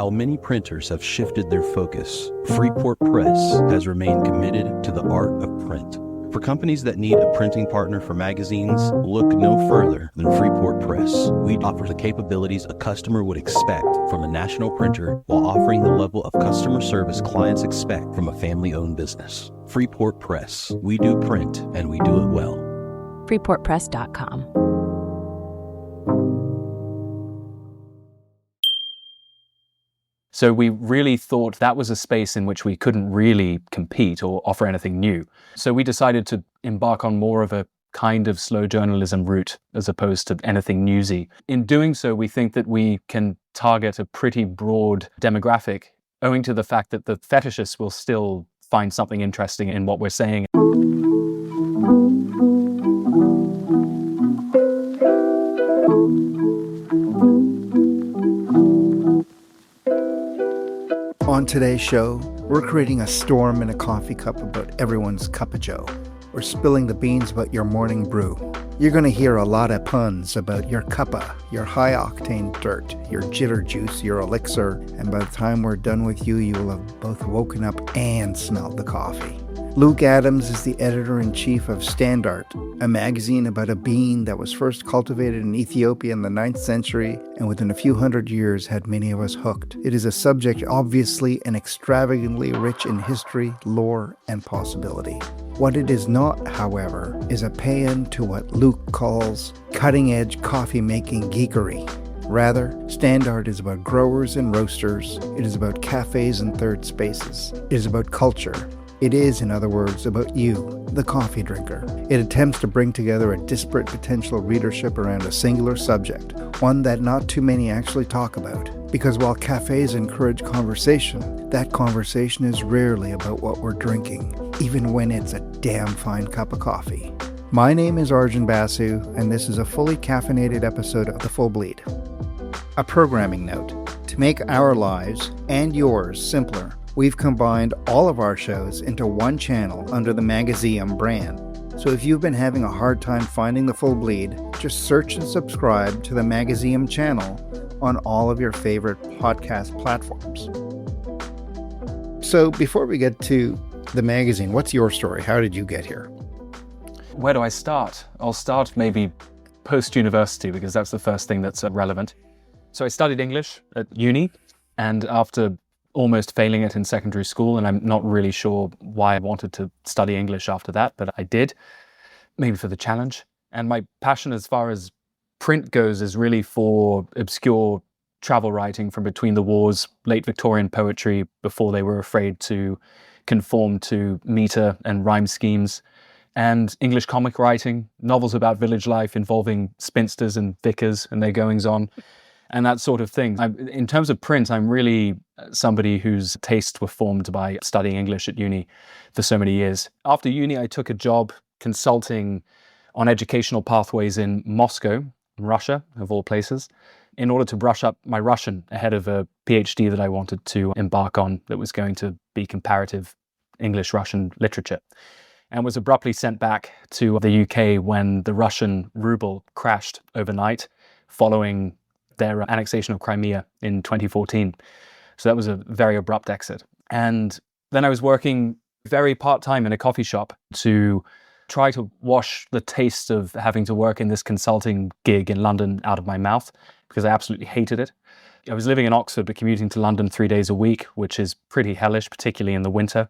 While many printers have shifted their focus, Freeport Press has remained committed to the art of print. For companies that need a printing partner for magazines, look no further than Freeport Press. We offer the capabilities a customer would expect from a national printer while offering the level of customer service clients expect from a family-owned business. Freeport Press. We do print, and we do it well. freeportpress.com. So we really thought that was a space in which we couldn't really compete or offer anything new. So we decided to embark on more of a kind of slow journalism route as opposed to anything newsy. In doing so, we think that we can target a pretty broad demographic, owing to the fact that the fetishists will still find something interesting in what we're saying. On today's show, we're creating a storm in a coffee cup about everyone's cup of joe. We're spilling the beans about your morning brew. You're going to hear a lot of puns about your cuppa, your high-octane dirt, your jitter juice, your elixir, and by the time we're done with you, you will have both woken up and smelled the coffee. Luke Adams is the editor-in-chief of Standart, a magazine about a bean that was first cultivated in Ethiopia in the 9th century and within a few hundred years had many of us hooked. It is a subject obviously and extravagantly rich in history, lore, and possibility. What it is not, however, is a paean to what Luke calls cutting-edge coffee-making geekery. Rather, Standart is about growers and roasters. It is about cafes and third spaces. It is about culture. It is, in other words, about you, the coffee drinker. It attempts to bring together a disparate potential readership around a singular subject, one that not too many actually talk about. Because while cafes encourage conversation, that conversation is rarely about what we're drinking, even when it's a damn fine cup of coffee. My name is Arjun Basu, and this is a fully caffeinated episode of The Full Bleed. A programming note. To make our lives, and yours, simpler, we've combined all of our shows into one channel under the Magazium brand. So if you've been having a hard time finding The Full Bleed, just search and subscribe to the Magazium channel on all of your favorite podcast platforms. So before we get to the magazine, what's your story? How did you get here? Where do I start? I'll start maybe post-university because that's the first thing that's relevant. So I studied English at uni, and after almost failing it in secondary school, and I'm not really sure why I wanted to study English after that, but I did, maybe for the challenge. And my passion as far as print goes is really for obscure travel writing from between the wars, late Victorian poetry before they were afraid to conform to meter and rhyme schemes, and English comic writing, novels about village life involving spinsters and vicars and their goings-on, and that sort of thing. In terms of print, I'm really somebody whose tastes were formed by studying English at uni for so many years. After uni, I took a job consulting on educational pathways in Moscow, Russia, of all places, in order to brush up my Russian ahead of a PhD that I wanted to embark on that was going to be comparative English-Russian literature, and was abruptly sent back to the UK when the Russian ruble crashed overnight following their annexation of Crimea in 2014. So that was a very abrupt exit. And then I was working very part-time in a coffee shop to try to wash the taste of having to work in this consulting gig in London out of my mouth, because I absolutely hated it. I was living in Oxford, but commuting to London 3 days a week, which is pretty hellish, particularly in the winter.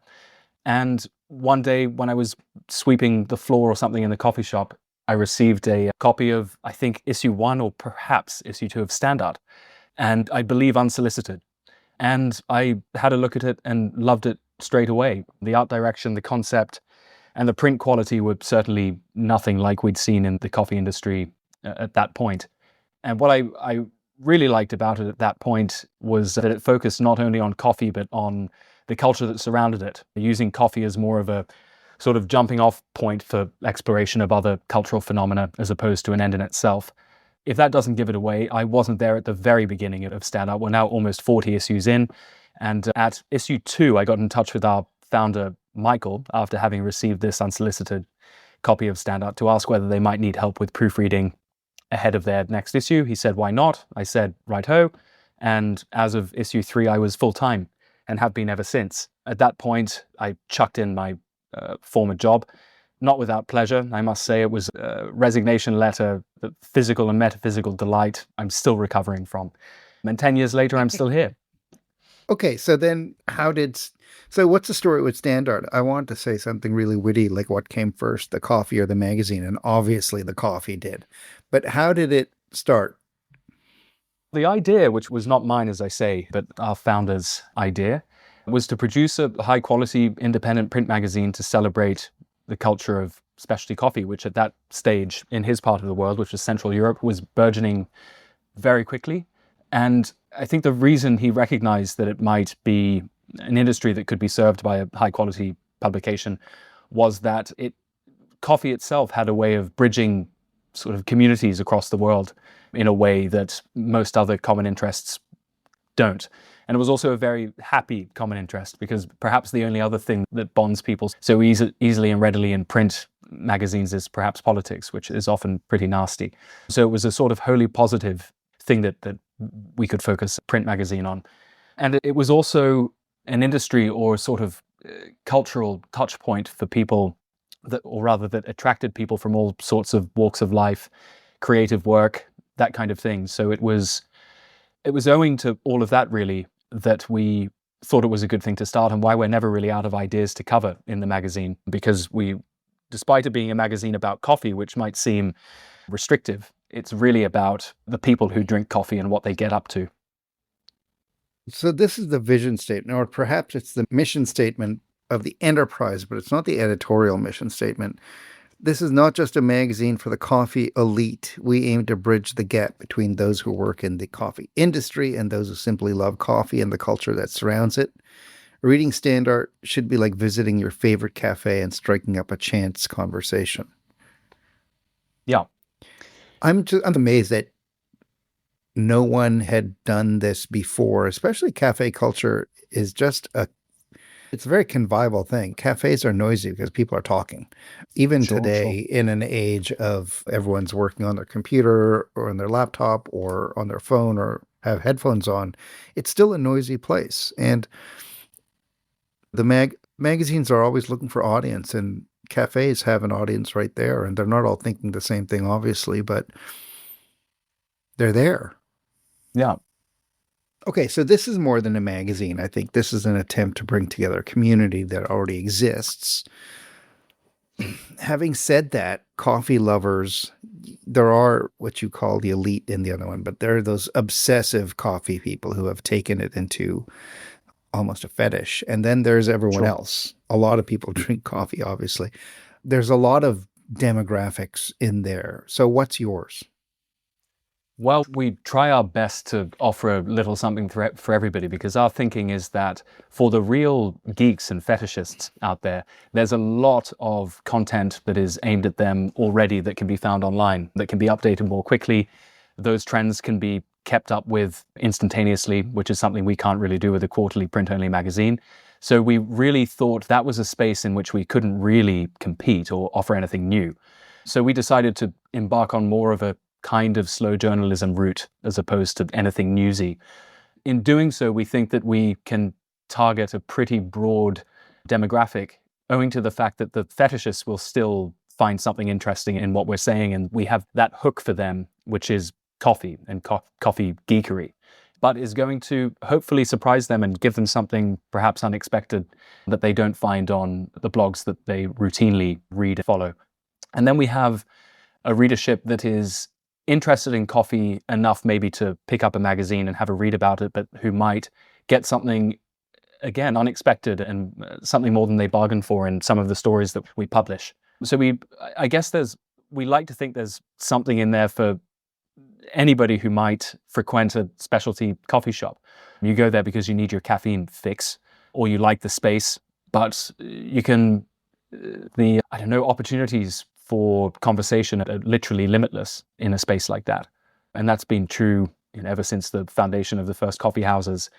And one day when I was sweeping the floor or something in the coffee shop, I received a copy of, I think, issue 1 or perhaps issue 2 of Standart, and I believe unsolicited. And I had a look at it and loved it straight away. The art direction, the concept, and the print quality were certainly nothing like we'd seen in the coffee industry at that point. And what I really liked about it at that point was that it focused not only on coffee, but on the culture that surrounded it, using coffee as more of a sort of jumping off point for exploration of other cultural phenomena as opposed to an end in itself. If that doesn't give it away, I wasn't there at the very beginning of Standart. We're now almost 40 issues in. And at issue 2, I got in touch with our founder, Michael, after having received this unsolicited copy of Standart, to ask whether they might need help with proofreading ahead of their next issue. He said, why not? I said, right-ho. And as of issue 3, I was full-time and have been ever since. At that point, I chucked in my former job, not without pleasure, I must say. It was a resignation letter, the physical and metaphysical delight I'm still recovering from. And 10 years later, I'm still here. Okay, so then so what's the story with Standart? I want to say something really witty, like what came first, the coffee or the magazine? And obviously the coffee did. But how did it start? The idea, which was not mine, as I say, but our founder's idea, was to produce a high-quality independent print magazine to celebrate the culture of specialty coffee, which at that stage in his part of the world, which was Central Europe, was burgeoning very quickly. And I think the reason he recognized that it might be an industry that could be served by a high-quality publication was that coffee itself had a way of bridging sort of communities across the world in a way that most other common interests don't. And it was also a very happy common interest, because perhaps the only other thing that bonds people so easily and readily in print magazines is perhaps politics, which is often pretty nasty. So it was a sort of wholly positive thing that we could focus a print magazine on. And it was also an industry or sort of cultural touch point for people that attracted people from all sorts of walks of life, creative work, that kind of thing. So it was owing to all of that, really, that we thought it was a good thing to start, and why we're never really out of ideas to cover in the magazine, because despite it being a magazine about coffee, which might seem restrictive, it's really about the people who drink coffee and what they get up to. So this is the vision statement, or perhaps it's the mission statement of the enterprise, but it's not the editorial mission statement. This is not just a magazine for the coffee elite. We aim to bridge the gap between those who work in the coffee industry and those who simply love coffee and the culture that surrounds it. Reading Standart should be like visiting your favorite cafe and striking up a chance conversation. Yeah. I'm amazed that no one had done this before, especially cafe culture is just it's a very convivial thing. Cafes are noisy because people are talking. Even today, in an age of everyone's working on their computer or on their laptop or on their phone or have headphones on, it's still a noisy place. And the magazines are always looking for audience, and cafes have an audience right there. And they're not all thinking the same thing, obviously, but they're there. Yeah. Okay, so this is more than a magazine. I think this is an attempt to bring together a community that already exists. Having said that, coffee lovers, there are what you call the elite in the other one, but there are those obsessive coffee people who have taken it into almost a fetish. And then there's everyone else. A lot of people drink coffee, obviously. There's a lot of demographics in there. So what's yours? Well, we try our best to offer a little something for everybody, because our thinking is that for the real geeks and fetishists out there, there's a lot of content that is aimed at them already that can be found online, that can be updated more quickly. Those trends can be kept up with instantaneously, which is something we can't really do with a quarterly print-only magazine. So we really thought that was a space in which we couldn't really compete or offer anything new. So we decided to embark on more of a kind of slow journalism route as opposed to anything newsy. In doing so, we think that we can target a pretty broad demographic, owing to the fact that the fetishists will still find something interesting in what we're saying, and we have that hook for them, which is coffee and coffee geekery, but is going to hopefully surprise them and give them something perhaps unexpected that they don't find on the blogs that they routinely read and follow. And then we have a readership that is interested in coffee enough maybe to pick up a magazine and have a read about it, but who might get something, again, unexpected and something more than they bargained for in some of the stories that we publish. So I guess we like to think there's something in there for anybody who might frequent a specialty coffee shop. You go there because you need your caffeine fix, or you like the space, but you can, opportunities for conversation are literally limitless in a space like that. And that's been true ever since the foundation of the first coffee houses,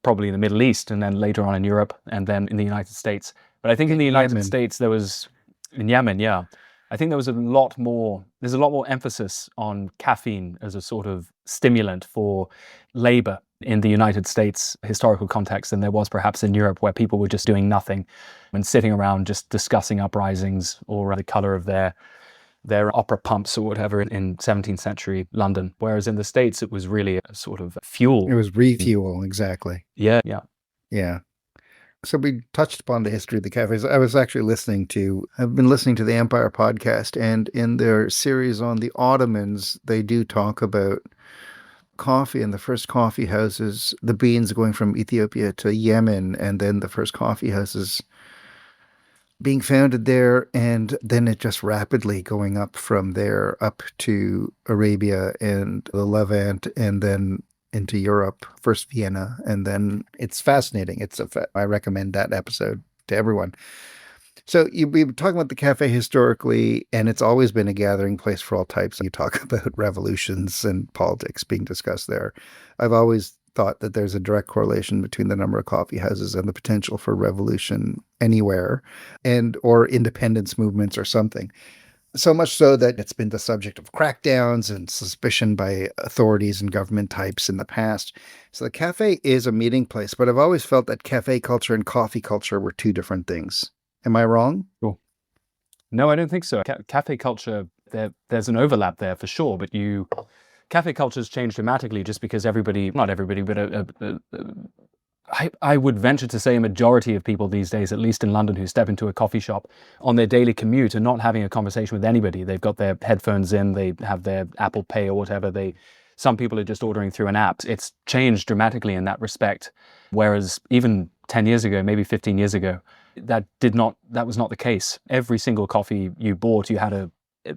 probably in the Middle East, and then later on in Europe, and then in the United States. But I think in the United States, in Yemen, yeah. I think there's a lot more emphasis on caffeine as a sort of stimulant for labor in the United States historical context than there was perhaps in Europe, where people were just doing nothing and sitting around just discussing uprisings or the color of their opera pumps or whatever in 17th century London. Whereas in the States, it was really a sort of fuel. It was refuel, exactly. Yeah. Yeah. So we touched upon the history of the cafes. I've been listening to the Empire podcast, and in their series on the Ottomans, they do talk about coffee and the first coffee houses, the beans going from Ethiopia to Yemen, and then the first coffee houses being founded there, and then it just rapidly going up from there up to Arabia and the Levant, and then into Europe, first Vienna, and then it's fascinating. I recommend that episode to everyone. So you've been talking about the cafe historically, and it's always been a gathering place for all types. You talk about revolutions and politics being discussed there. I've always thought that there's a direct correlation between the number of coffee houses and the potential for revolution anywhere, or independence movements or something. So much so that it's been the subject of crackdowns and suspicion by authorities and government types in the past. So the cafe is a meeting place, but I've always felt that cafe culture and coffee culture were two different things. Am I wrong? Sure. No, I don't think so. Cafe culture, there's an overlap there for sure, but cafe culture has changed dramatically just because not everybody, but I would venture to say a majority of people these days, at least in London, who step into a coffee shop on their daily commute are not having a conversation with anybody. They've got their headphones in, they have their Apple Pay or whatever. Some people are just ordering through an app. It's changed dramatically in that respect. Whereas even 10 years ago, maybe 15 years ago, that was not the case. Every single coffee you bought, you had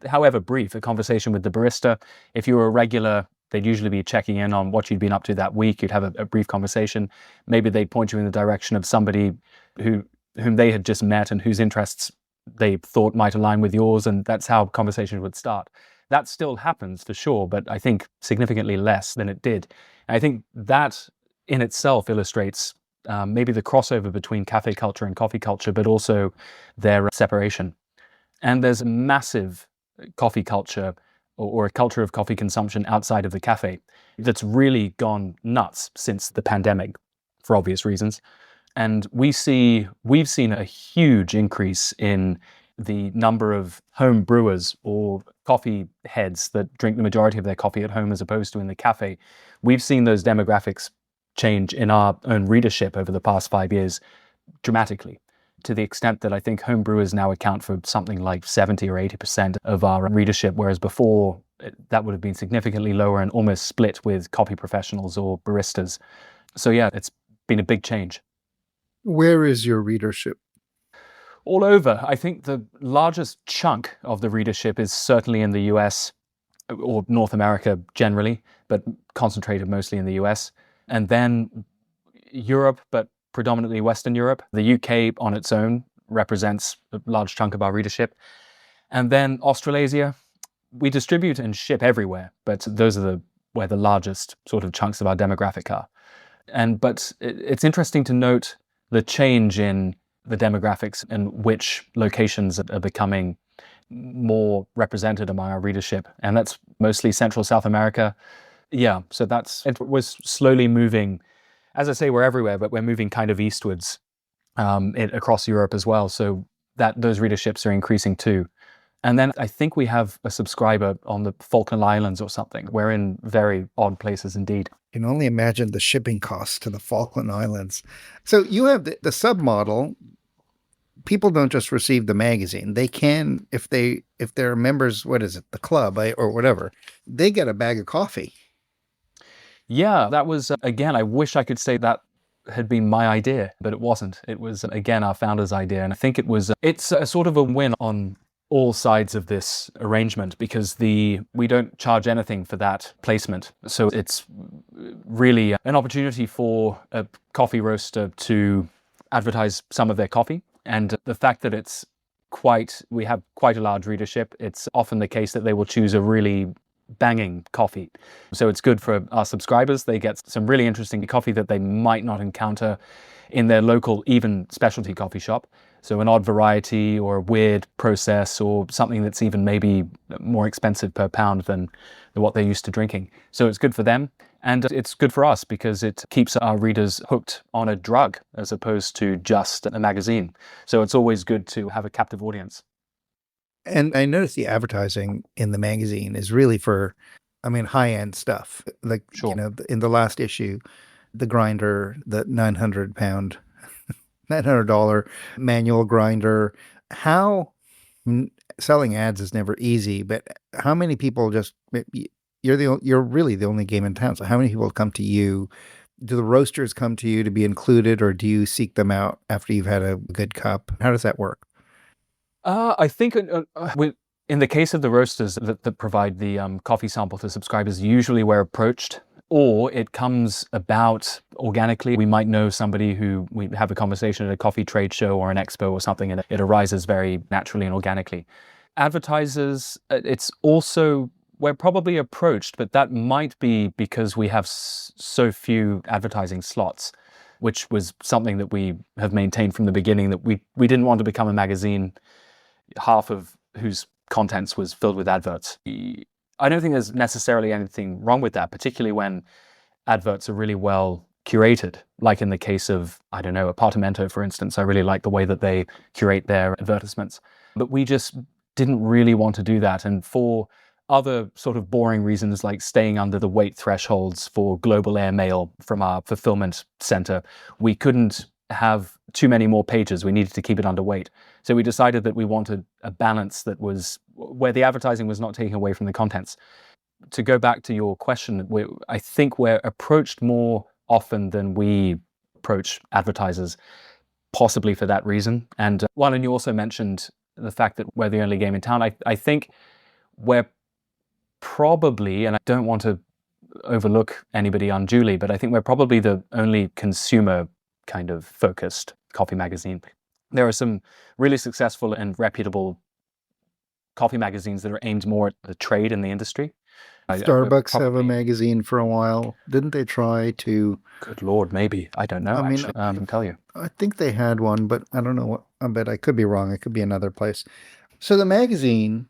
however brief, a conversation with the barista. If you were a regular, they'd usually be checking in on what you'd been up to that week. You'd have a brief conversation. Maybe they'd point you in the direction of somebody whom they had just met and whose interests they thought might align with yours, and that's how conversations would start. That still happens for sure, but I think significantly less than it did. And I think that in itself illustrates maybe the crossover between cafe culture and coffee culture, but also their separation. And there's a massive coffee culture or a culture of coffee consumption outside of the cafe that's really gone nuts since the pandemic, for obvious reasons. And we've seen a huge increase in the number of home brewers or coffee heads that drink the majority of their coffee at home as opposed to in the cafe. We've seen those demographics change in our own readership over the past 5 years dramatically, to the extent that I think home brewers now account for something like 70 or 80% of our readership, whereas before that would have been significantly lower and almost split with coffee professionals or baristas. So yeah, it's been a big change. Where is your readership? All over. I think the largest chunk of the readership is certainly in the US or North America generally, but concentrated mostly in the US. And then Europe, but predominantly Western Europe. The UK on its own represents a large chunk of our readership. And then Australasia, we distribute and ship everywhere, but those are where the largest sort of chunks of our demographic are. But it's interesting to note the change in the demographics and which locations are becoming more represented among our readership. And that's mostly Central South America. Yeah, so it was slowly moving. As I say, we're everywhere, but we're moving kind of eastwards across Europe as well. So those readerships are increasing too. And then I think we have a subscriber on the Falkland Islands or something. We're in very odd places indeed. You can only imagine the shipping costs to the Falkland Islands. So you have the submodel. People don't just receive the magazine. They can, if they're members, what is it, the club or whatever, they get a bag of coffee. Yeah, that was, again, I wish I could say that had been my idea, but it wasn't. It was, again, our founder's idea. And I think it's a sort of a win on all sides of this arrangement because we don't charge anything for that placement. So it's really an opportunity for a coffee roaster to advertise some of their coffee. And the fact that we have quite a large readership, it's often the case that they will choose a really banging coffee. So it's good for our subscribers. They get some really interesting coffee that they might not encounter in their local, even specialty coffee shop. So an odd variety or a weird process or something that's even maybe more expensive per pound than what they're used to drinking. So it's good for them. And it's good for us because it keeps our readers hooked on a drug as opposed to just a magazine. So it's always good to have a captive audience. And I noticed the advertising in the magazine is really for, high-end stuff. Like, Sure. in the last issue, the grinder, the $900 manual grinder. Selling ads is never easy, but how many people you're really the only game in town. So how many people come to you? Do the roasters come to you to be included, or do you seek them out after you've had a good cup? How does that work? I think in the case of the roasters that provide the coffee sample to subscribers, usually we're approached, or it comes about organically. We might know somebody who we have a conversation at a coffee trade show or an expo or something, and it arises very naturally and organically. Advertisers, it's also, we're probably approached, but that might be because we have so few advertising slots, which was something that we have maintained from the beginning, that we didn't want to become a magazine half of whose contents was filled with adverts. I don't think there's necessarily anything wrong with that, particularly when adverts are really well curated, like in the case of, Apartamento, for instance. I really like the way that they curate their advertisements. But we just didn't really want to do that. And for other sort of boring reasons, like staying under the weight thresholds for global airmail from our fulfillment center, we couldn't have too many more pages. We needed to keep it underweight. So we decided that we wanted a balance that was where the advertising was not taking away from the contents. To go back to your question, I think we're approached more often than we approach advertisers, possibly for that reason. And and you also mentioned the fact that we're the only game in town. I think we're probably, and I don't want to overlook anybody unduly, but I think we're probably the only consumer kind of focused coffee magazine. There are some really successful and reputable coffee magazines that are aimed more at the trade and the industry. Starbucks have a magazine for a while. Didn't they try to? Good Lord, maybe. I don't know, actually. I can tell you. I think they had one, but I don't know what. I bet I could be wrong. It could be another place. So the magazine,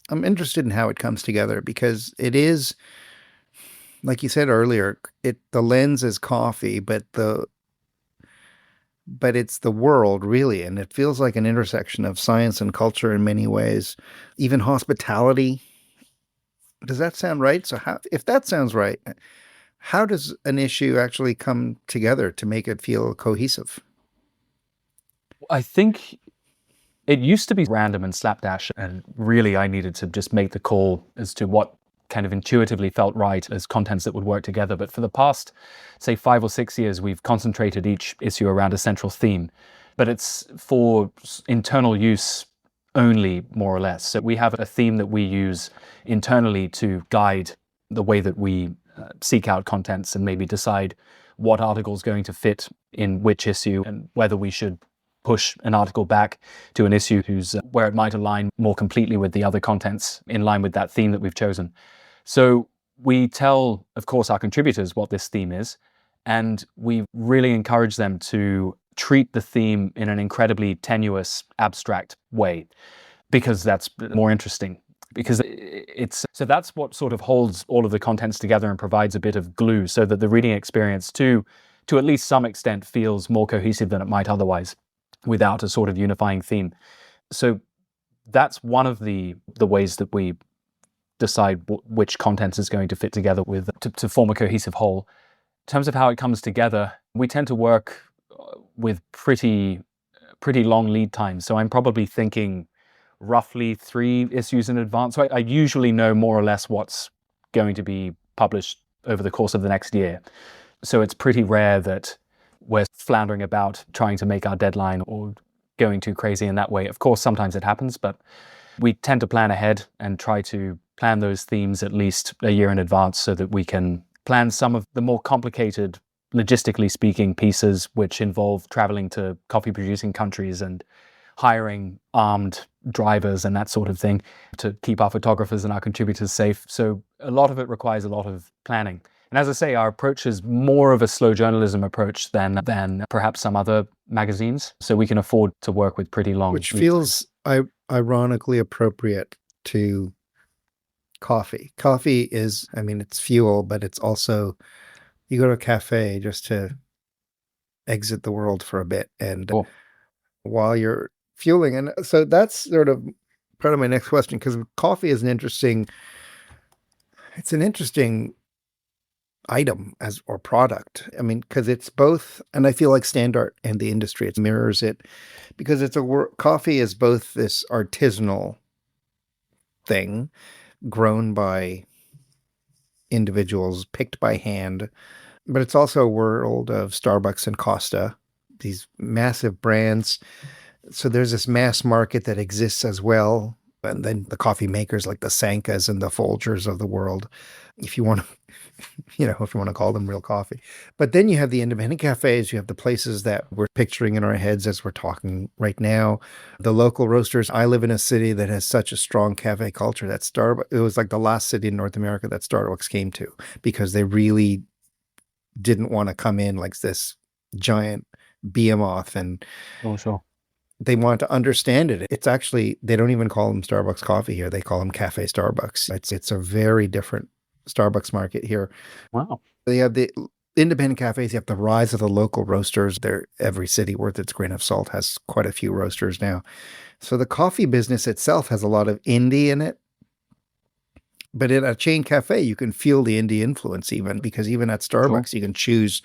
I'm interested in how it comes together because it is, like you said earlier, the lens is coffee, but it's the world, really, and it feels like an intersection of science and culture in many ways, even hospitality. Does that sound right? So if that sounds right, how does an issue actually come together to make it feel cohesive? I think it used to be random and slapdash, and really I needed to just make the call as to what kind of intuitively felt right as contents that would work together. But for the past, say, 5 or 6 years, we've concentrated each issue around a central theme, but it's for internal use only, more or less. So we have a theme that we use internally to guide the way that we seek out contents and maybe decide what article is going to fit in which issue and whether we should push an article back to an issue where it might align more completely with the other contents in line with that theme that we've chosen. So we tell, of course, our contributors what this theme is, and we really encourage them to treat the theme in an incredibly tenuous, abstract way, because that's more interesting. Because so that's what sort of holds all of the contents together and provides a bit of glue so that the reading experience to at least some extent feels more cohesive than it might otherwise without a sort of unifying theme. So that's one of the ways that we decide which content is going to fit together to form a cohesive whole. In terms of how it comes together, we tend to work with pretty long lead times. So I'm probably thinking roughly 3 issues in advance. So I usually know more or less what's going to be published over the course of the next year. So it's pretty rare that we're floundering about trying to make our deadline or going too crazy in that way. Of course, sometimes it happens, but we tend to plan ahead and try to plan those themes at least a year in advance so that we can plan some of the more complicated, logistically speaking, pieces which involve traveling to coffee producing countries and hiring armed drivers and that sort of thing to keep our photographers and our contributors safe. So a lot of it requires a lot of planning. And as I say, our approach is more of a slow journalism approach than perhaps some other magazines, so we can afford to work with pretty long. Which feels ironically appropriate to coffee. Coffee is, I mean, it's fuel, but it's also, you go to a cafe just to exit the world for a bit. And Cool. while you're fueling, and so that's sort of part of my next question, because coffee is it's an interesting item or product. I mean, because it's both, and I feel like Standart and the industry, it mirrors it, because coffee is both this artisanal thing grown by individuals, picked by hand, but it's also a world of Starbucks and Costa, these massive brands. So there's this mass market that exists as well. And then the coffee makers like the Sankas and the Folgers of the world, if you want to, if you want to call them real coffee. But then you have the independent cafes, you have the places that we're picturing in our heads as we're talking right now, the local roasters. I live in a city that has such a strong cafe culture that it was like the last city in North America that Starbucks came to, because they really didn't want to come in like this giant behemoth, and Sure. they want to understand it. It's actually, they don't even call them Starbucks coffee here. They call them Cafe Starbucks. It's a very different Starbucks market here. Wow. They have the independent cafes. You have the rise of the local roasters. Every city worth its grain of salt has quite a few roasters now. So the coffee business itself has a lot of indie in it. But in a chain cafe, you can feel the indie influence because even at Starbucks, you can choose.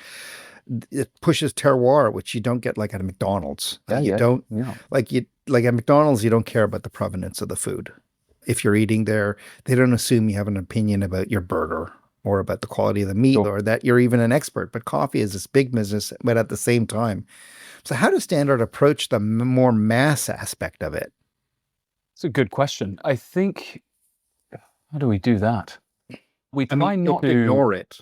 It pushes terroir, which you don't get like at a McDonald's. Like at McDonald's, you don't care about the provenance of the food. If you're eating there, they don't assume you have an opinion about your burger or about the quality of the meat or that you're even an expert. But coffee is this big business, but at the same time. So how does Standart approach the more mass aspect of it? It's a good question. I think, how do we do that? We try not to ignore it.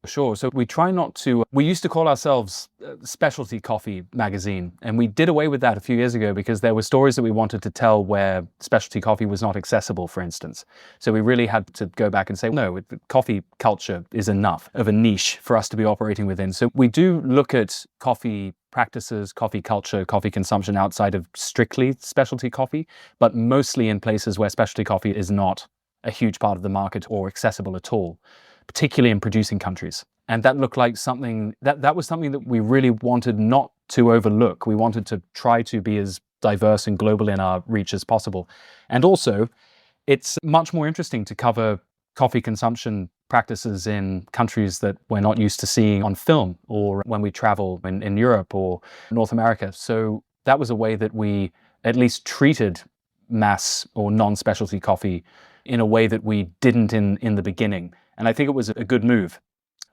Sure. So we try not to, we used to call ourselves Specialty Coffee Magazine, and we did away with that a few years ago because there were stories that we wanted to tell where specialty coffee was not accessible, for instance. So we really had to go back and say, no, coffee culture is enough of a niche for us to be operating within. So we do look at coffee practices, coffee culture, coffee consumption outside of strictly specialty coffee, but mostly in places where specialty coffee is not a huge part of the market or accessible at all, particularly in producing countries. And that looked like something that was something that we really wanted not to overlook. We wanted to try to be as diverse and global in our reach as possible. And also, it's much more interesting to cover coffee consumption practices in countries that we're not used to seeing on film or when we travel in Europe or North America. So that was a way that we at least treated mass or non-specialty coffee in a way that we didn't in the beginning. And I think it was a good move.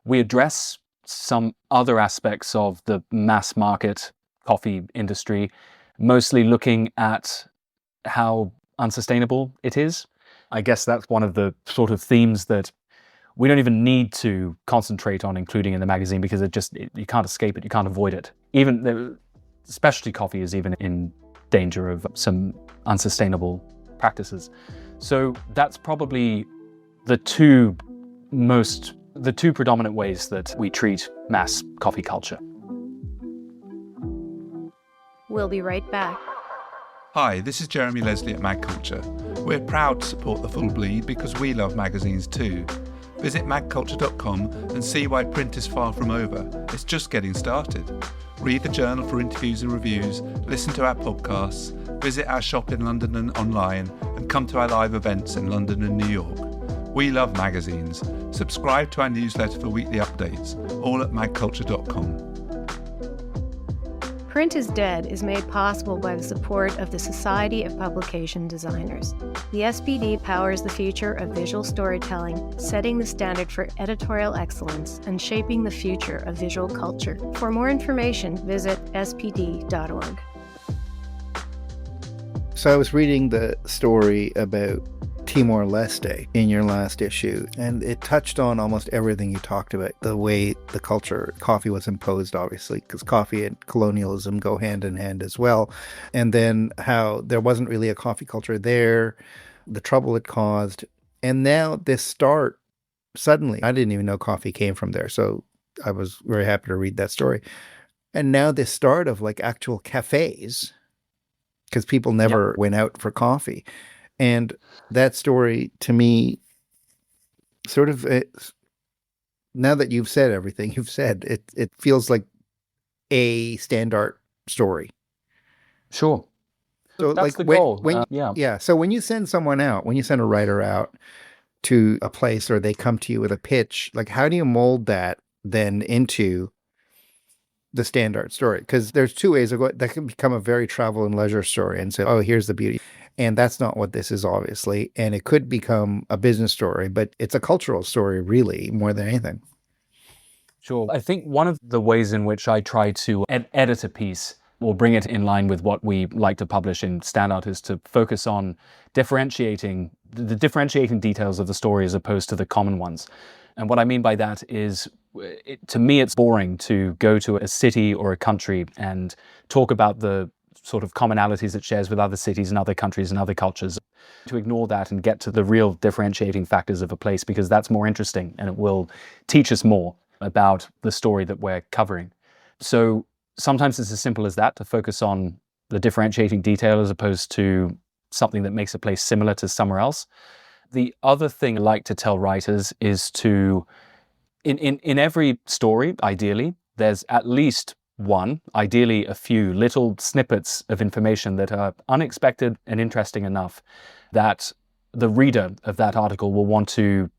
We address some other aspects of the mass market coffee industry, mostly looking at how unsustainable it is. I guess that's one of the sort of themes that we don't even need to concentrate on including in the magazine because you can't escape it, you can't avoid it. Even the specialty coffee is even in danger of some unsustainable practices. So that's probably the two predominant ways that we treat mass coffee culture. We'll be right back. Hi, this is Jeremy Leslie at Mag Culture. We're proud to support The Full Bleed because we love magazines too. Visit magculture.com and see why print is far from over. It's just getting started. Read the journal for interviews and reviews, listen to our podcasts, visit our shop in London and online, and come to our live events in London and New York. We love magazines. Subscribe to our newsletter for weekly updates, all at magculture.com. Print is Dead is made possible by the support of the Society of Publication Designers. The SPD powers the future of visual storytelling, setting the standard for editorial excellence and shaping the future of visual culture. For more information, visit spd.org. So I was reading the story about Timor-Leste in your last issue, and it touched on almost everything you talked about, the way the culture, coffee was imposed, obviously, because coffee and colonialism go hand in hand as well, and then how there wasn't really a coffee culture there, the trouble it caused, and now this start, suddenly, I didn't even know coffee came from there, so I was very happy to read that story. And now the start of like actual cafes, because people never went out for coffee. And that story to me sort of, now that you've said everything you've said, it feels like a Standart story. Sure. So That's like the goal. yeah. So when you send someone out, when you send a writer out to a place or they come to you with a pitch, like how do you mold that then into the Standart story? Because there's two ways of going. That can become a very travel and leisure story and say, oh, here's the beauty. And that's not what this is, obviously. And it could become a business story, but it's a cultural story, really, more than anything. Sure. I think one of the ways in which I try to edit a piece or bring it in line with what we like to publish in Standart is to focus on differentiating the differentiating details of the story as opposed to the common ones. And what I mean by that is, to me, it's boring to go to a city or a country and talk about the sort of commonalities it shares with other cities and other countries and other cultures. To ignore that and get to the real differentiating factors of a place, because that's more interesting and it will teach us more about the story that we're covering. So sometimes it's as simple as that, to focus on the differentiating detail as opposed to something that makes a place similar to somewhere else. The other thing I like to tell writers is to, in every story, ideally, there's at least one, ideally a few little snippets of information that are unexpected and interesting enough that the reader of that article will want to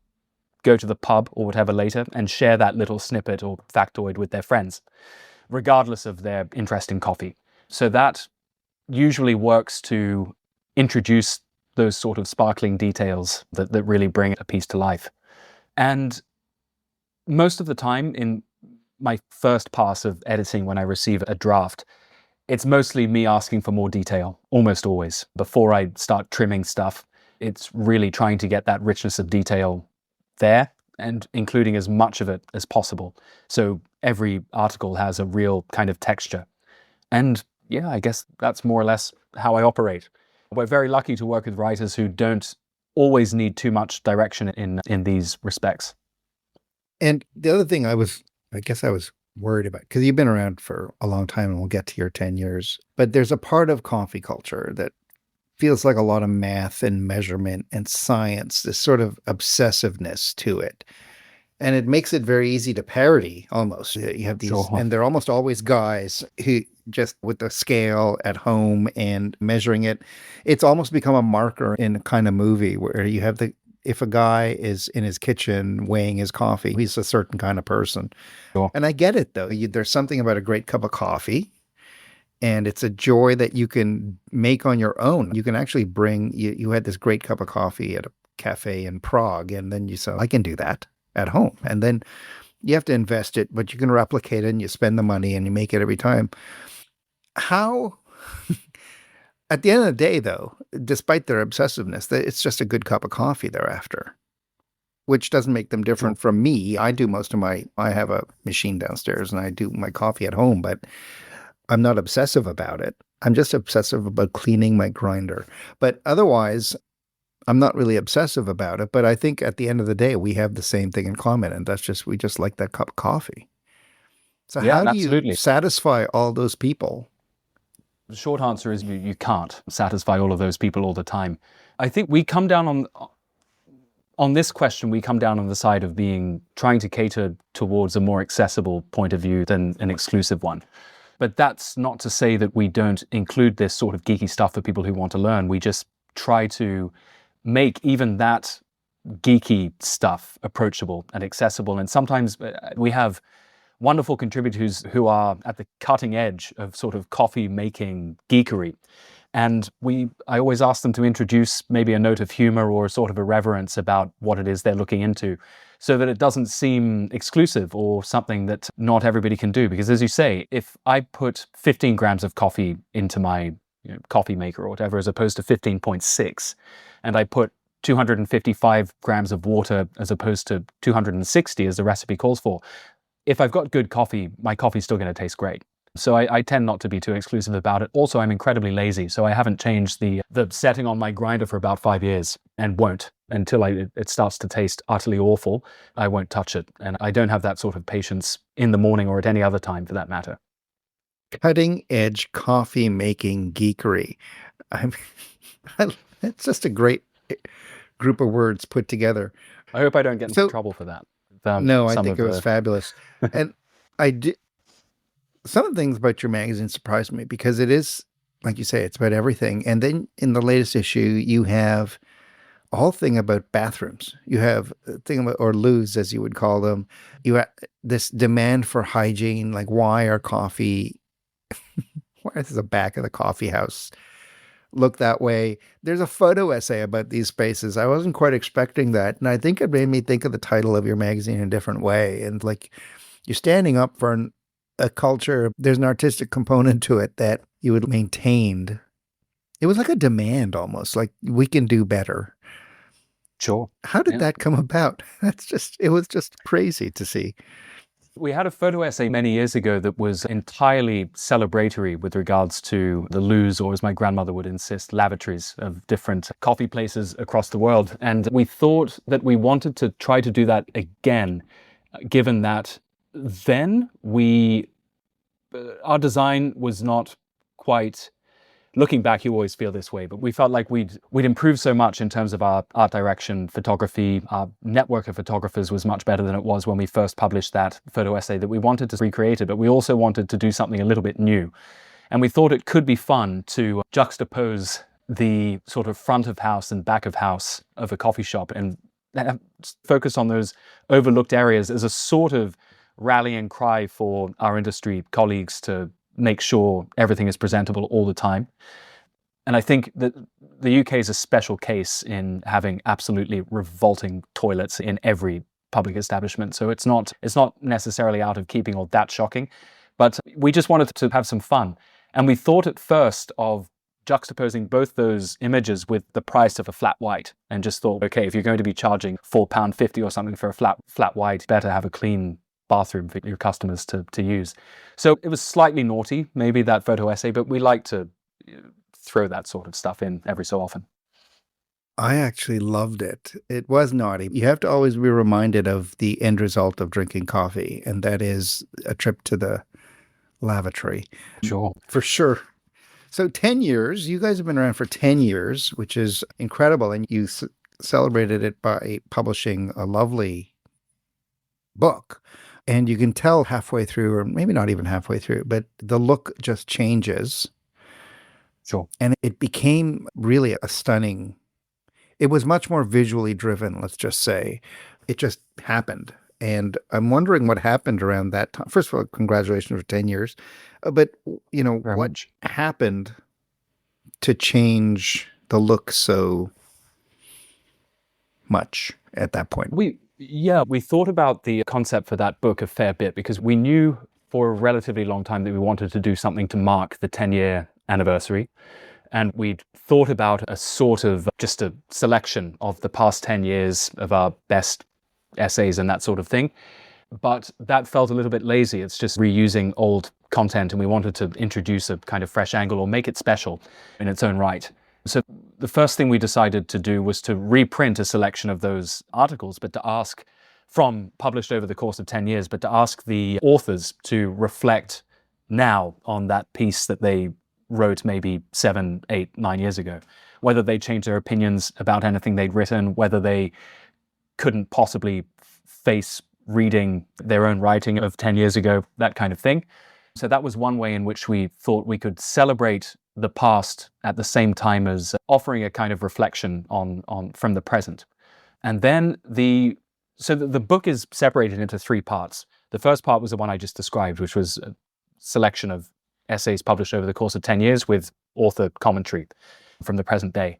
go to the pub or whatever later and share that little snippet or factoid with their friends, regardless of their interest in coffee. So that usually works to introduce those sort of sparkling details that really bring a piece to life. And most of the time in my first pass of editing, when I receive a draft, it's mostly me asking for more detail, almost always. Before I start trimming stuff, it's really trying to get that richness of detail there and including as much of it as possible. So every article has a real kind of texture. And yeah, I guess that's more or less how I operate. We're very lucky to work with writers who don't always need too much direction in these respects. And the other thing I guess I was worried about, because you've been around for a long time and we'll get to your 10 years, but there's a part of coffee culture that feels like a lot of math and measurement and science, this sort of obsessiveness to it. And it makes it very easy to parody almost. You have these, and they're almost always guys who just with the scale at home and measuring it. It's almost become a marker in a kind of movie where you have if a guy is in his kitchen weighing his coffee, he's a certain kind of person. Sure. And I get it, though. There's something about a great cup of coffee. And it's a joy that you can make on your own. You can actually bring, you had this great cup of coffee at a cafe in Prague, and then you say, I can do that at home. And then you have to invest it, but you can replicate it and you spend the money and you make it every time. How, at the end of the day, though, despite their obsessiveness, it's just a good cup of coffee they're after, which doesn't make them different from me. I have a machine downstairs and I do my coffee at home, but I'm not obsessive about it. I'm just obsessive about cleaning my grinder. But otherwise, I'm not really obsessive about it. But I think at the end of the day, we have the same thing in common. And we just like that cup of coffee. So how do you satisfy all those people? The short answer is you can't satisfy all of those people all the time. I think we come down on this question, we come down on the side of trying to cater towards a more accessible point of view than an exclusive one. But that's not to say that we don't include this sort of geeky stuff for people who want to learn. We just try to make even that geeky stuff approachable and accessible. And sometimes we have wonderful contributors who are at the cutting edge of sort of coffee making geekery. And I always ask them to introduce maybe a note of humor or sort of irreverence about what it is they're looking into, so that it doesn't seem exclusive or something that not everybody can do. Because as you say, if I put 15 grams of coffee into my coffee maker or whatever, as opposed to 15.6, and I put 255 grams of water as opposed to 260 as the recipe calls for, if I've got good coffee, my coffee's still going to taste great. So I tend not to be too exclusive about it. Also, I'm incredibly lazy, so I haven't changed the setting on my grinder for about 5 years and won't until it starts to taste utterly awful. I won't touch it. And I don't have that sort of patience in the morning or at any other time for that matter. Cutting edge coffee making geekery. I'm, it's just a great group of words put together. I hope I don't get into So, trouble for that. no, I Some think of it was the fabulous. And I did some of the things about your magazine surprised me because it is, like you say, it's about everything. And then in the latest issue, you have a whole thing about bathrooms. You have a thing about, or loos, as you would call them. You have this demand for hygiene, like why does the back of the coffee house look that way? There's a photo essay about these spaces. I wasn't quite expecting that. And I think it made me think of the title of your magazine in a different way. And like you're standing up for a culture, there's an artistic component to it that you had maintained. It was like a demand almost, like we can do better. Sure. How did Yeah. that come about? It was just crazy to see. We had a photo essay many years ago that was entirely celebratory with regards to the loos, or as my grandmother would insist, lavatories of different coffee places across the world. And we thought that we wanted to try to do that again, given that then our design was not quite. Looking back, you always feel this way, but we felt like we'd improved so much in terms of our art direction, photography. Our network of photographers was much better than it was when we first published that photo essay, that we wanted to recreate it, but we also wanted to do something a little bit new. And we thought it could be fun to juxtapose the sort of front of house and back of house of a coffee shop and focus on those overlooked areas as a sort of rallying cry for our industry colleagues to make sure everything is presentable all the time. And I think that the UK is a special case in having absolutely revolting toilets in every public establishment. So it's not necessarily out of keeping or that shocking, but we just wanted to have some fun. And we thought at first of juxtaposing both those images with the price of a flat white, and just thought, okay, if you're going to be charging £4.50 or something for a flat white, better have a clean bathroom for your customers to use. So it was slightly naughty, maybe, that photo essay, but we like to throw that sort of stuff in every so often. I actually loved it. It was naughty. You have to always be reminded of the end result of drinking coffee, and that is a trip to the lavatory. Sure. For sure. So 10 years, you guys have been around for 10 years, which is incredible. And you celebrated it by publishing a lovely book. And you can tell halfway through, or maybe not even halfway through, but the look just changes. Sure. And it became really a stunning, it was much more visually driven, let's just say. It just happened. And I'm wondering what happened around that time. First of all, congratulations for 10 years. But, you know, Very what much. happened to change the look so much at that point? We thought about the concept for that book a fair bit, because we knew for a relatively long time that we wanted to do something to mark the 10-year anniversary. And we'd thought about a sort of just a selection of the past 10 years of our best essays and that sort of thing. But that felt a little bit lazy. It's just reusing old content, and we wanted to introduce a kind of fresh angle or make it special in its own right. So the first thing we decided to do was to reprint a selection of those articles, but to ask, from published over the course of 10 years, but to ask the authors to reflect now on that piece that they wrote maybe 7, 8, 9 years ago, whether they changed their opinions about anything they'd written, whether they couldn't possibly face reading their own writing of 10 years ago, that kind of thing. So that was one way in which we thought we could celebrate the past at the same time as offering a kind of reflection on from the present. And then the book is separated into 3 parts. The first part was the one I just described, which was a selection of essays published over the course of 10 years with author commentary from the present day.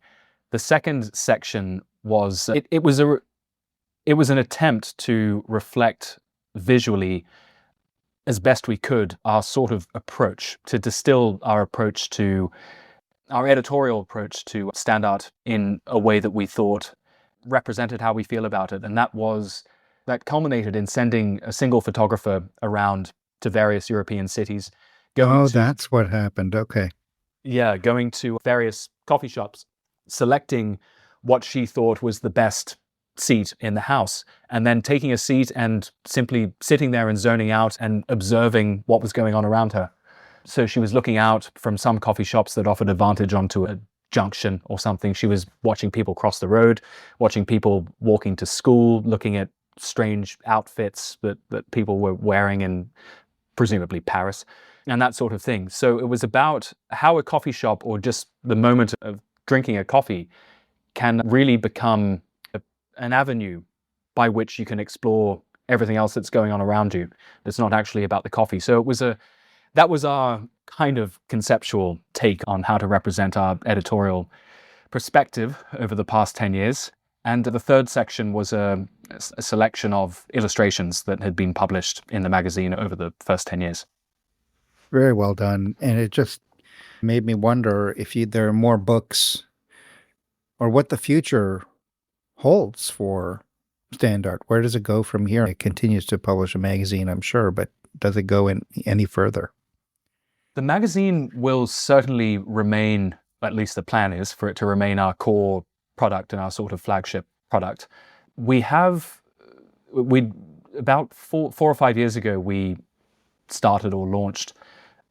The second section was it was an attempt to reflect visually, as best we could, our sort of approach, to distill our editorial approach to Standart in a way that we thought represented how we feel about it. And that culminated in sending a single photographer around to various European cities. That's what happened. Okay. Yeah, going to various coffee shops, selecting what she thought was the best seat in the house, and then taking a seat and simply sitting there and zoning out and observing what was going on around her. So she was looking out from some coffee shops that offered advantage onto a junction or something. She was watching people cross the road, watching people walking to school, looking at strange outfits that people were wearing in presumably Paris, and that sort of thing. So it was about how a coffee shop, or just the moment of drinking a coffee, can really become an avenue by which you can explore everything else that's going on around you that's not actually about the coffee. So that was our kind of conceptual take on how to represent our editorial perspective over the past 10 years. And the third section was a selection of illustrations that had been published in the magazine over the first 10 years. Very well done. And it just made me wonder if there are more books or what the future holds for Standart. Where does it go from here? It continues to publish a magazine, I'm sure, but does it go any further? The magazine will certainly remain, at least the plan is, for it to remain our core product and our sort of flagship product. About four or 5 years ago, we started or launched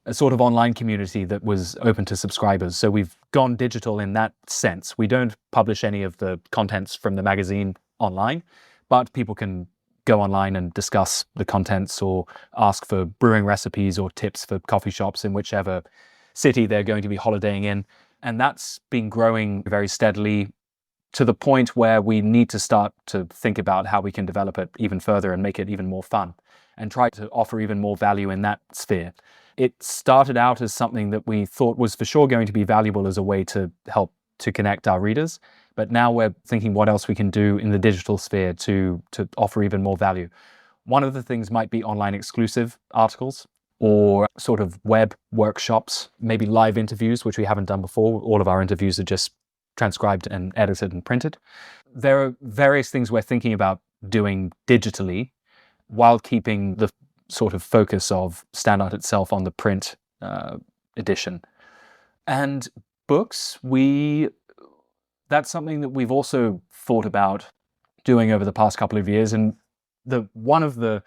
a sort of online community that was open to subscribers. So we've gone digital in that sense. We don't publish any of the contents from the magazine online, but people can go online and discuss the contents or ask for brewing recipes or tips for coffee shops in whichever city they're going to be holidaying in. And that's been growing very steadily to the point where we need to start to think about how we can develop it even further and make it even more fun and try to offer even more value in that sphere. It started out as something that we thought was for sure going to be valuable as a way to help to connect our readers. But now we're thinking what else we can do in the digital sphere to offer even more value. One of the things might be online exclusive articles or sort of web workshops, maybe live interviews, which we haven't done before. All of our interviews are just transcribed and edited and printed. There are various things we're thinking about doing digitally while keeping the sort of focus of Standart itself on the print edition. And books, that's something that we've also thought about doing over the past couple of years. And one of the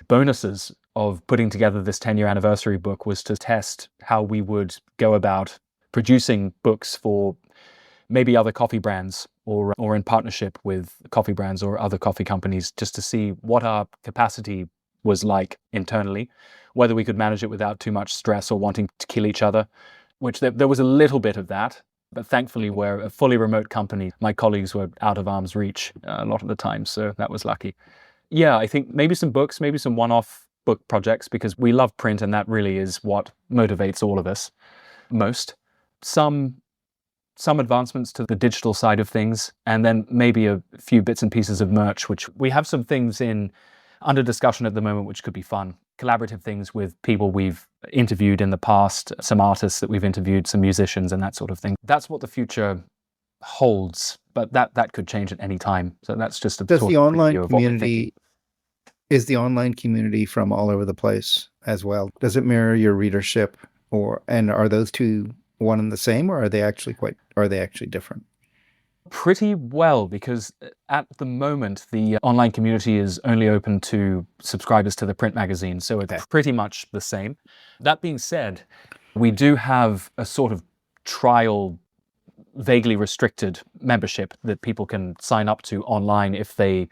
bonuses of putting together this 10-year anniversary book was to test how we would go about producing books for maybe other coffee brands or in partnership with coffee brands or other coffee companies, just to see what our capacity was like internally, whether we could manage it without too much stress or wanting to kill each other, which there was a little bit of that. But thankfully, we're a fully remote company. My colleagues were out of arm's reach a lot of the time, so that was lucky. Yeah, I think maybe some books, maybe some one-off book projects, because we love print and that really is what motivates all of us most. Some advancements to the digital side of things, and then maybe a few bits and pieces of merch, which we have some things under discussion at the moment, which could be fun. Collaborative things with people we've interviewed in the past, some artists that we've interviewed, some musicians and that sort of thing. That's what the future holds, but that could change at any time. So that's just a Does sort the of online preview of what we're community, thinking. is the online community from all over the place as well? Does it mirror your readership, and are those two one and the same, or are they actually different? Pretty well, because at the moment, the online community is only open to subscribers to the print magazine, so it's pretty much the same. That being said, we do have a sort of trial, vaguely restricted membership that people can sign up to online if they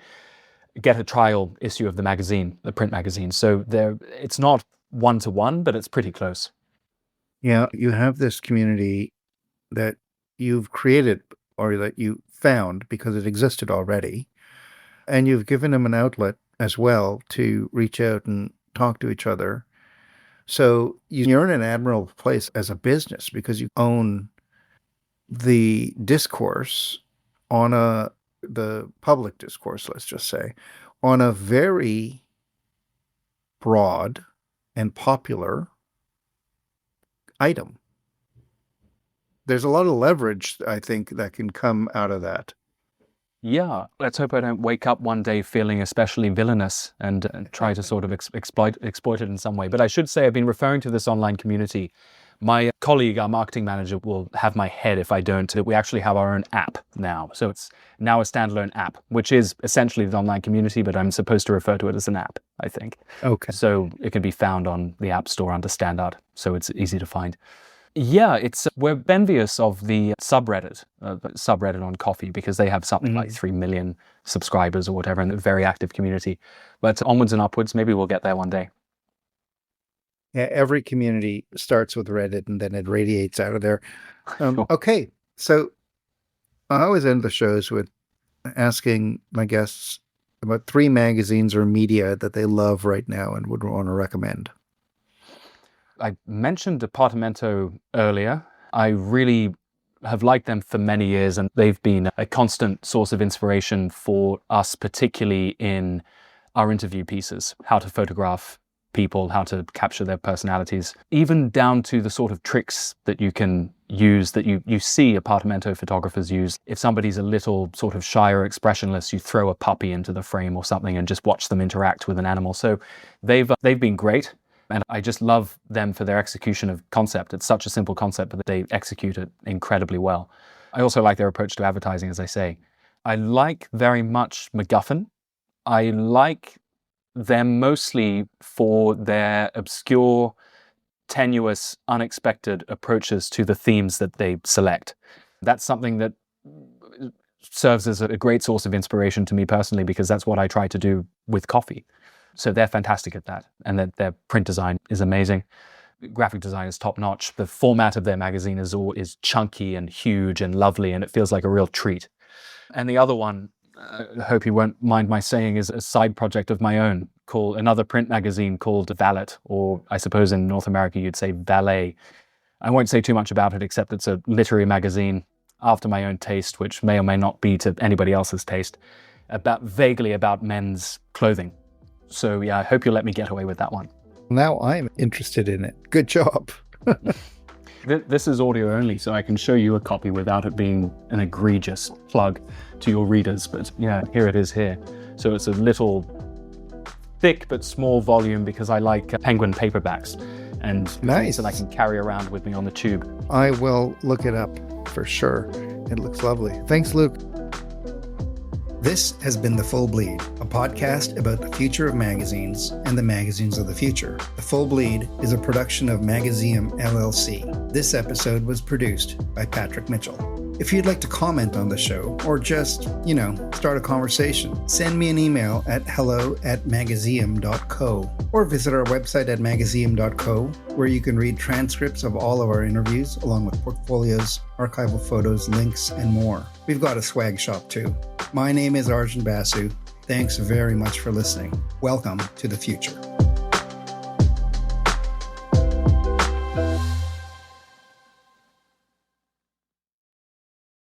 get a trial issue of the magazine, the print magazine. So it's not one-to-one, but it's pretty close. Yeah, you have this community that you've created or that you found because it existed already, and you've given them an outlet as well to reach out and talk to each other. So you're in an admirable place as a business because you own the discourse the public discourse, let's just say, on a very broad and popular item. There's a lot of leverage, I think, that can come out of that. Yeah, let's hope I don't wake up one day feeling especially villainous and try to sort of exploit it in some way. But I should say I've been referring to this online community. My colleague, our marketing manager, will have my head if I don't, that we actually have our own app now. So it's now a standalone app, which is essentially the online community, but I'm supposed to refer to it as an app, I think. Okay. So it can be found on the App Store under Standart, so it's easy to find. Yeah, we're envious of the subreddit on coffee, because they have something like 3 million subscribers or whatever, and a very active community. But onwards and upwards, maybe we'll get there one day. Yeah, every community starts with Reddit and then it radiates out of there. Sure. Okay, so I always end the shows with asking my guests about 3 magazines or media that they love right now and would want to recommend. I mentioned Departamento earlier. I really have liked them for many years, and they've been a constant source of inspiration for us, particularly in our interview pieces, how to photograph people, how to capture their personalities, even down to the sort of tricks that you can use that you see Apartamento photographers use. If somebody's a little sort of shy or expressionless, you throw a puppy into the frame or something and just watch them interact with an animal. So they've been great. And I just love them for their execution of concept. It's such a simple concept, but they execute it incredibly well. I also like their approach to advertising, as I say. I like very much MacGuffin. I like them mostly for their obscure, tenuous, unexpected approaches to the themes that they select. That's something that serves as a great source of inspiration to me personally, because that's what I try to do with coffee. So they're fantastic at that, and their print design is amazing. Graphic design is top-notch. The format of their magazine is chunky and huge and lovely, and it feels like a real treat. And the other one, I hope you won't mind my saying, is a side project of my own, called another print magazine called Valet, or I suppose in North America you'd say Valet. I won't say too much about it, except it's a literary magazine after my own taste, which may or may not be to anybody else's taste, vaguely about men's clothing. So yeah, I hope you'll let me get away with that one. Now I'm interested in it. Good job. This is audio only, so I can show you a copy without it being an egregious plug to your readers. But yeah, here it is here. So it's a little thick but small volume, because I like Penguin paperbacks and things that I can carry around with me on the tube. I will look it up for sure. It looks lovely. Thanks, Luke. This has been The Full Bleed, a podcast about the future of magazines and the magazines of the future. The Full Bleed is a production of Magazium LLC. This episode was produced by Patrick Mitchell. If you'd like to comment on the show, or just, start a conversation, send me an email at hello@magazium.co, or visit our website at magazium.co, where you can read transcripts of all of our interviews, along with portfolios, archival photos, links, and more. We've got a swag shop too. My name is Arjun Basu. Thanks very much for listening. Welcome to the future.